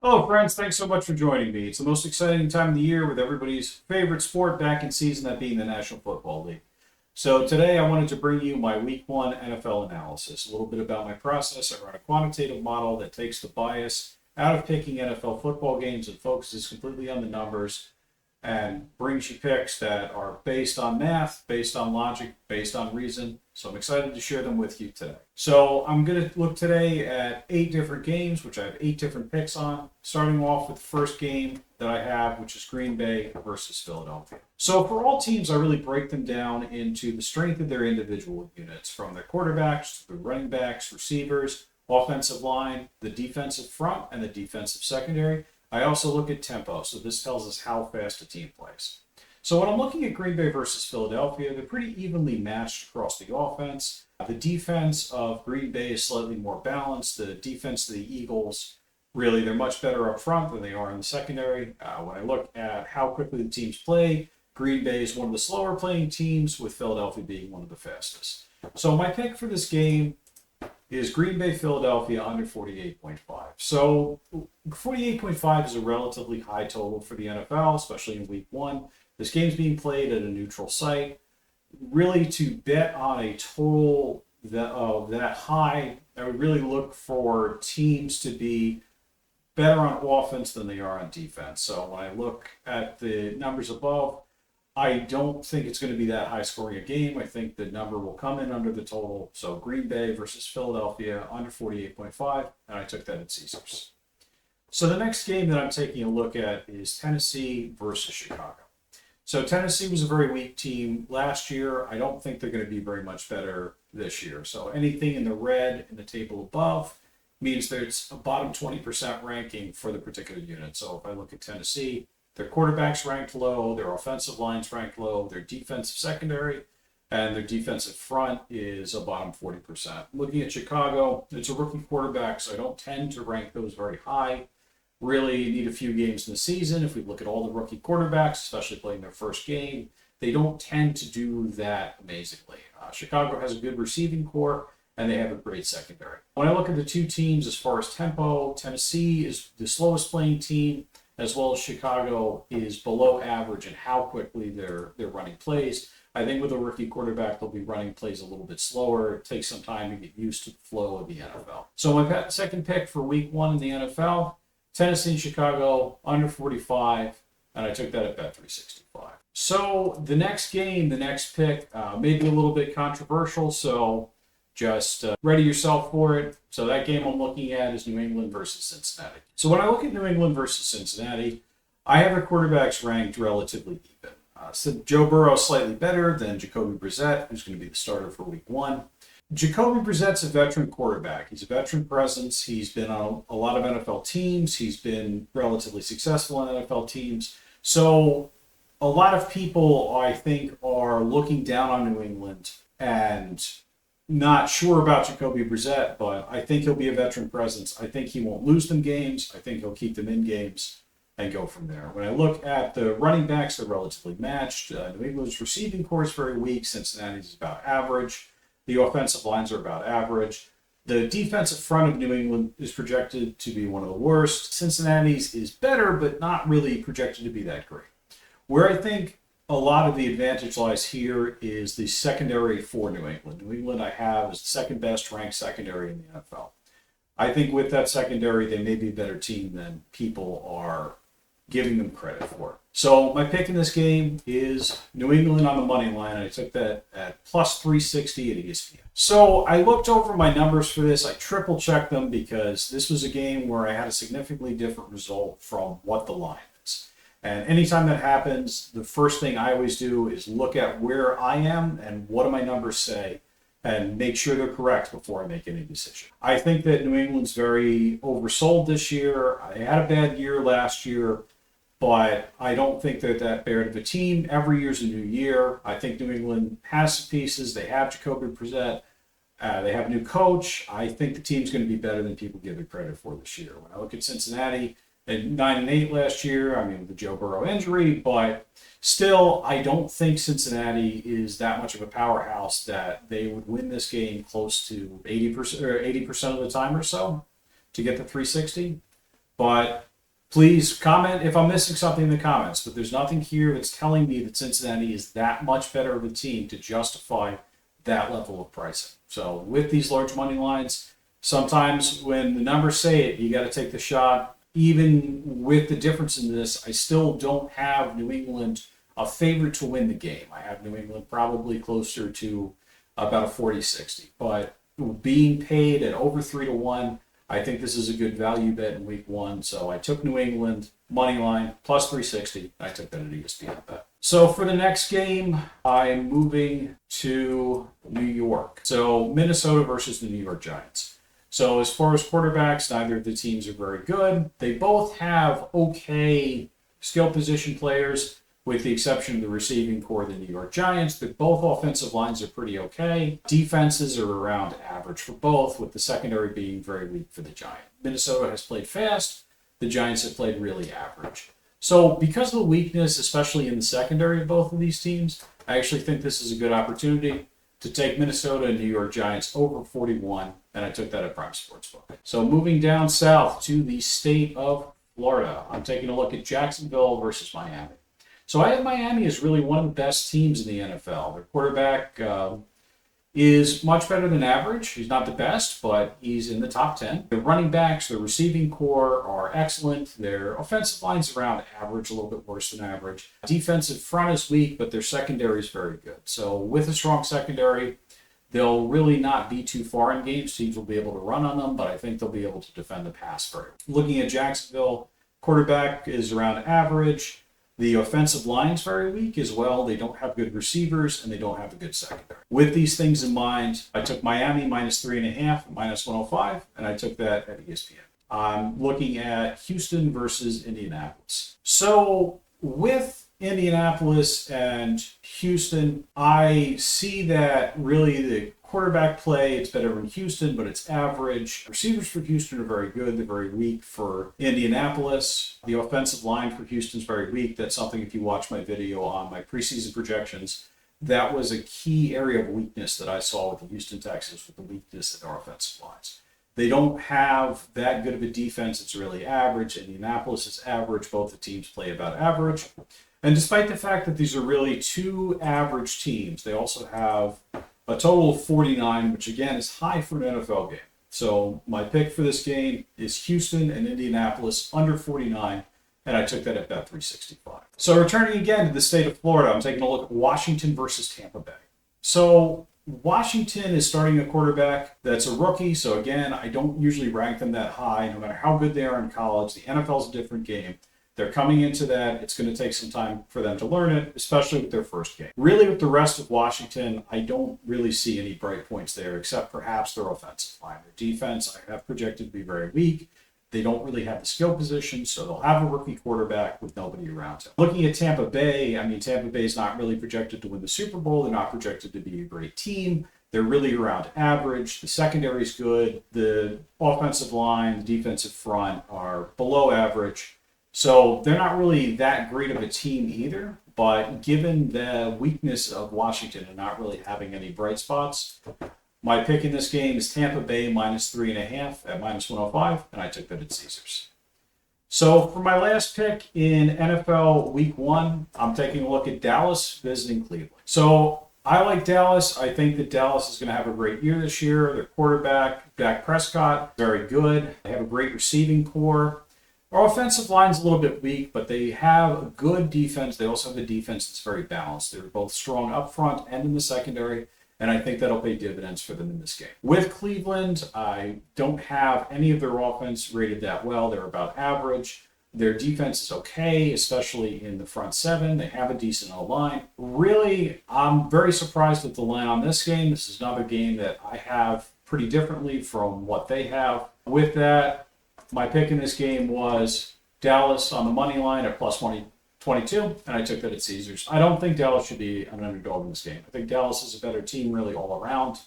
Hello, friends. Thanks so much for joining me. It's the most exciting time of the year with everybody's favorite sport back in season, that being the National Football League. So today I wanted to bring you my Week 1 NFL analysis, a little bit about my process. I run a quantitative model that takes the bias out of picking NFL football games and focuses completely on the numbers and brings you picks that are based on math, based on logic, based on reason. So I'm excited to share them with you today. So I'm going to look today at 8 different games, which I have 8 different picks on, starting off with the first game that I have, which is Green Bay versus Philadelphia. So for all teams, I really break them down into the strength of their individual units, from their quarterbacks to the running backs, receivers, offensive line, the defensive front, and the defensive secondary. I also look at tempo, so this tells us how fast a team plays. So when I'm looking at Green Bay versus Philadelphia, they're pretty evenly matched across the offense. The defense of Green Bay is slightly more balanced. The defense of the Eagles, really, they're much better up front than they are in the secondary. When I look at how quickly the teams play, Green Bay is one of the slower playing teams, with Philadelphia being one of the fastest. So my pick for this game is Green Bay Philadelphia under 48.5. So 48.5 is a relatively high total for the NFL, especially in Week 1. This game's being played at a neutral site. Really, to bet on a total that high, I would really look for teams to be better on offense than they are on defense. So when I look at the numbers above, I don't think it's going to be that high scoring a game. I think the number will come in under the total. So Green Bay versus Philadelphia under 48.5, and I took that at Caesars. So the next game that I'm taking a look at is Tennessee versus Chicago. So Tennessee was a very weak team last year. I don't think they're going to be very much better this year. So anything in the red in the table above means there's a bottom 20% ranking for the particular unit. So if I look at Tennessee, their quarterback's ranked low, their offensive line's ranked low, their defensive secondary and their defensive front is a bottom 40%. Looking at Chicago, it's a rookie quarterback, so I don't tend to rank those very high. Really need a few games in the season. If we look at all the rookie quarterbacks, especially playing their first game, they don't tend to do that amazingly. Chicago has a good receiving core, and they have a great secondary. When I look at the two teams as far as tempo, Tennessee is the slowest playing team, as well as Chicago is below average in how quickly they're running plays. I think with a rookie quarterback, they'll be running plays a little bit slower. It takes some time to get used to the flow of the NFL. So my second pick for Week 1 in the NFL, Tennessee and Chicago under 45, and I took that at Bet365. So the next game, the next pick, may be a little bit controversial, so just ready yourself for it. So that game I'm looking at is New England versus Cincinnati. So when I look at New England versus Cincinnati, I have the quarterbacks ranked relatively even. So Joe Burrow is slightly better than Jacoby Brissett, who's going to be the starter for Week 1. Jacoby Brissett's a veteran quarterback. He's a veteran presence. He's been on a lot of NFL teams. He's been relatively successful on NFL teams. So a lot of people, I think, are looking down on New England and not sure about Jacoby Brissett, but I think he'll be a veteran presence. I think he won't lose them games. I think he'll keep them in games and go from there. When I look at the running backs, they're relatively matched. New England's receiving core is very weak. Cincinnati's is about average. The offensive lines are about average. The defensive front of New England is projected to be one of the worst. Cincinnati's is better, but not really projected to be that great. Where I think a lot of the advantage lies here is the secondary for New England. New England, I have, is the second best ranked secondary in the NFL. I think with that secondary, they may be a better team than people are giving them credit for. So my pick in this game is New England on the money line. I took that at plus 360 at ESPN. So I looked over my numbers for this. I triple checked them because this was a game where I had a significantly different result from what the line is. And anytime that happens, the first thing I always do is look at where I am and what do my numbers say, and make sure they're correct before I make any decision. I think that New England's very oversold this year. I had a bad year last year, but I don't think they're that bad of a team. Every year's a new year. I think New England has some pieces. They have Jacoby Brissett. They have a new coach. I think the team's going to be better than people give it credit for this year. When I look at Cincinnati, at 9-8 last year, I mean, the Joe Burrow injury, but still, I don't think Cincinnati is that much of a powerhouse that they would win this game close to 80% of the time or so to get the 360. But Please comment if I'm missing something in the comments, but there's nothing here that's telling me that Cincinnati is that much better of a team to justify that level of pricing. So with these large money lines, sometimes when the numbers say it, you got to take the shot. Even with the difference in this, I still don't have New England a favorite to win the game. I have New England probably closer to about a 40-60, but being paid at over 3-1, I think this is a good value bet in week one. So I took New England money line plus 360. I took that at ESPN bet. So for the next game, I'm moving to New York. So Minnesota versus the New York Giants. So as far as quarterbacks, neither of the teams are very good. They both have okay skill position players, with the exception of the receiving core of the New York Giants. Both offensive lines are pretty okay. Defenses are around average for both, with the secondary being very weak for the Giants. Minnesota has played fast. The Giants have played really average. So because of the weakness, especially in the secondary of both of these teams, I actually think this is a good opportunity to take Minnesota and New York Giants over 41, and I took that at Prime Sportsbook. So moving down south to the state of Florida, I'm taking a look at Jacksonville versus Miami. So I have Miami as really one of the best teams in the NFL. Their quarterback is much better than average. He's not the best, but he's in the top 10. Their running backs, their receiving core are excellent. Their offensive line's around average, a little bit worse than average. Defensive front is weak, but their secondary is very good. So with a strong secondary, they'll really not be too far in games. Teams will be able to run on them, but I think they'll be able to defend the pass very well. Looking at Jacksonville, quarterback is around average. The offensive line's very weak as well. They don't have good receivers, and they don't have a good secondary. With these things in mind, I took Miami minus 3.5, minus 105, and I took that at ESPN. I'm looking at Houston versus Indianapolis. So with Indianapolis and Houston, I see that really the quarterback play, it's better in Houston, but it's average. Receivers for Houston are very good. They're very weak for Indianapolis. The offensive line for Houston is very weak. That's something, if you watch my video on my preseason projections, that was a key area of weakness that I saw with the Houston Texans, with the weakness in their offensive lines. They don't have that good of a defense. It's really average. Indianapolis is average. Both the teams play about average. And despite the fact that these are really two average teams, they also have a total of 49, which again is high for an NFL game. So my pick for this game is Houston and Indianapolis under 49, and I took that at bet 365. So returning again to the state of Florida, I'm taking a look at Washington versus Tampa Bay. So Washington is starting a quarterback that's a rookie. So again, I don't usually rank them that high, no matter how good they are in college. The NFL is a different game. They're coming into that. It's going to take some time for them to learn it, especially with their first game. Really, with the rest of Washington, I don't really see any bright points there, except perhaps their offensive line. Their defense, I have projected to be very weak. They don't really have the skill position, so they'll have a rookie quarterback with nobody around him. Looking at Tampa Bay, Tampa Bay is not really projected to win the Super Bowl. They're not projected to be a great team. They're really around average. The secondary is good. The offensive line, the defensive front are below average. So they're not really that great of a team either, but given the weakness of Washington and not really having any bright spots, my pick in this game is Tampa Bay minus 3.5 at minus 105, and I took that at Caesars. So for my last pick in NFL Week 1, I'm taking a look at Dallas visiting Cleveland. So I like Dallas. I think that Dallas is going to have a great year this year. Their quarterback, Dak Prescott, very good. They have a great receiving core. Our offensive line's a little bit weak, but they have a good defense. They also have a defense that's very balanced. They're both strong up front and in the secondary, and I think that'll pay dividends for them in this game. With Cleveland, I don't have any of their offense rated that well. They're about average. Their defense is okay, especially in the front seven. They have a decent O-line. Really, I'm very surprised at the line on this game. This is another game that I have pretty differently from what they have. With that, my pick in this game was Dallas on the money line at plus 22, and I took that at Caesars. I don't think Dallas should be an underdog in this game. I think Dallas is a better team really all around.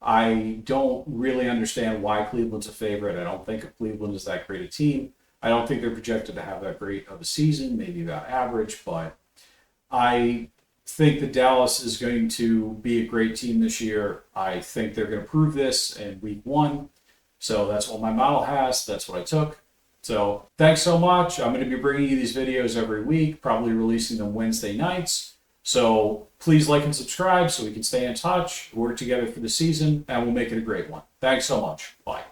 I don't really understand why Cleveland's a favorite. I don't think Cleveland is that great a team. I don't think they're projected to have that great of a season, maybe about average, but I think that Dallas is going to be a great team this year. I think they're going to prove this in Week 1. So that's what my model has. That's what I took. So thanks so much. I'm going to be bringing you these videos every week, probably releasing them Wednesday nights. So please like and subscribe so we can stay in touch, work together for the season, and we'll make it a great one. Thanks so much. Bye.